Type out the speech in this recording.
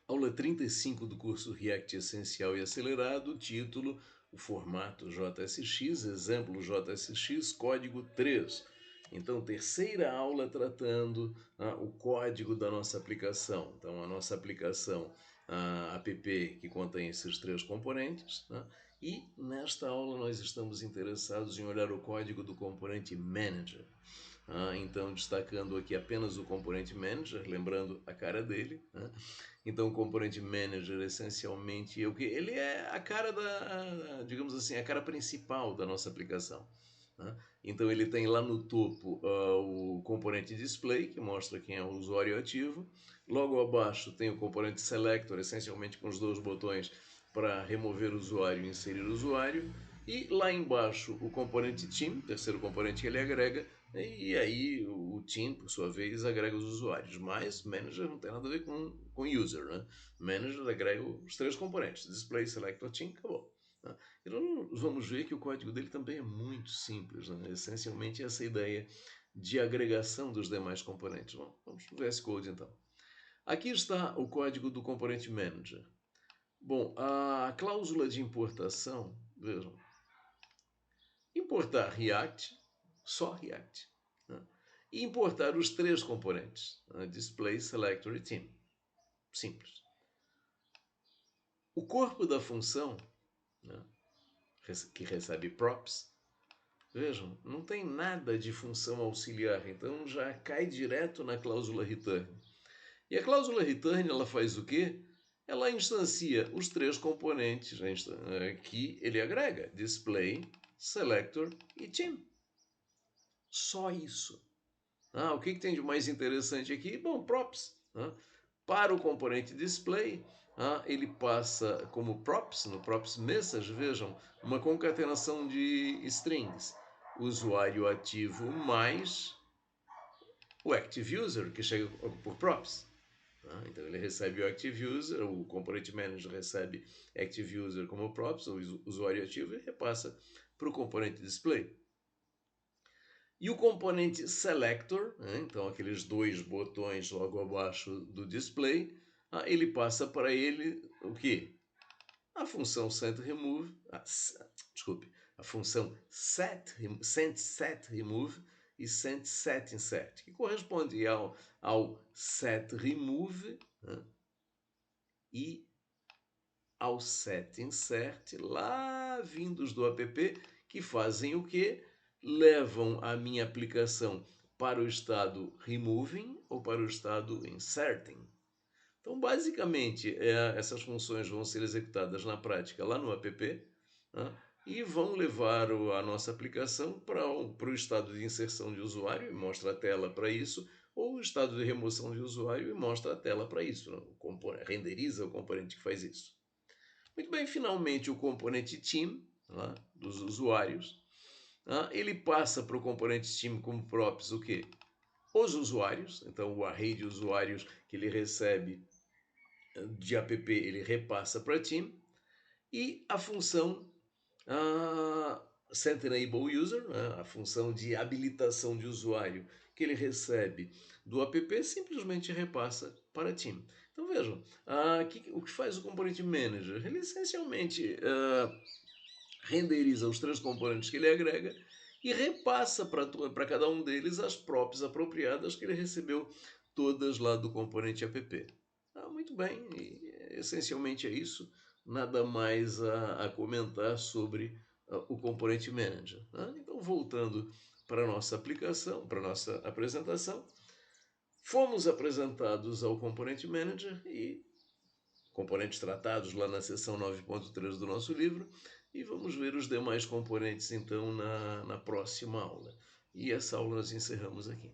Aula 35 do curso React Essencial e Acelerado, título, o formato JSX, exemplo JSX, código 3. Então, terceira aula tratando o código da nossa aplicação. Então, a nossa aplicação app que contém esses três componentes. E nesta aula nós estamos interessados em olhar o código do componente Manager. Então, destacando aqui apenas o componente Manager, lembrando a cara dele. Então, o componente Manager, essencialmente, é o que? Ele é a cara da, digamos assim, a cara principal da nossa aplicação. Então, ele tem lá no topo o componente Display, que mostra quem é o usuário ativo. Logo abaixo tem o componente Selector, essencialmente com os dois botões para remover o usuário e inserir o usuário. E lá embaixo o componente Team, terceiro componente que ele agrega, e aí o Team, por sua vez, agrega os usuários. Mas Manager não tem nada a ver com User, né? Manager agrega os três componentes, Display, Selector, Team, acabou. Então vamos ver que o código dele também é muito simples, né? Essencialmente essa ideia de agregação dos demais componentes. Bom, vamos ver esse code então. Aqui está o código do componente Manager. Bom, a cláusula de importação, vejam, importar React, só React, e importar os três componentes, Display, Selector e Team. Simples. O corpo da função, que recebe props, vejam, não tem nada de função auxiliar, então já cai direto na cláusula return. E a cláusula return ela faz o quê? Ela instancia os três componentes que ele agrega: Display, Selector e Team. Só isso. O que tem de mais interessante aqui? Bom, props. Para o componente display, ele passa como props, no props message, vejam, uma concatenação de strings. Usuário ativo mais o active user, que chega por props. Então ele recebe o active user, o componente manager recebe active user como props, o usuário ativo, e repassa para o componente display. E o componente Selector, então aqueles dois botões logo abaixo do display, ele passa para ele o quê? A função setRemove, a função setRemove e setInsert, que corresponde ao setRemove e ao setInsert, lá vindos do app, que fazem o quê? Levam a minha aplicação para o estado removing ou para o estado inserting. Então, basicamente, essas funções vão ser executadas na prática lá no app e vão levar a nossa aplicação para o estado de inserção de usuário, e mostra a tela para isso, ou o estado de remoção de usuário e mostra a tela para isso. Renderiza o componente que faz isso. Muito bem, finalmente o componente Team, dos usuários, ele passa para o componente Team como props o quê? Os usuários, então o array de usuários que ele recebe de app ele repassa para Team, e a função setEnableUser, a função de habilitação de usuário que ele recebe do app, simplesmente repassa para Team. Então vejam, o que faz o componente Manager? Ele essencialmente renderiza os três componentes que ele agrega e repassa para cada um deles as props apropriadas que ele recebeu todas lá do componente app. Muito bem, essencialmente é isso. Nada mais a comentar sobre o componente Manager. Então, voltando para a nossa aplicação, para a nossa apresentação, fomos apresentados ao componente Manager e componentes tratados lá na seção 9.3 do nosso livro, e vamos ver os demais componentes então na próxima aula. E essa aula nós encerramos aqui.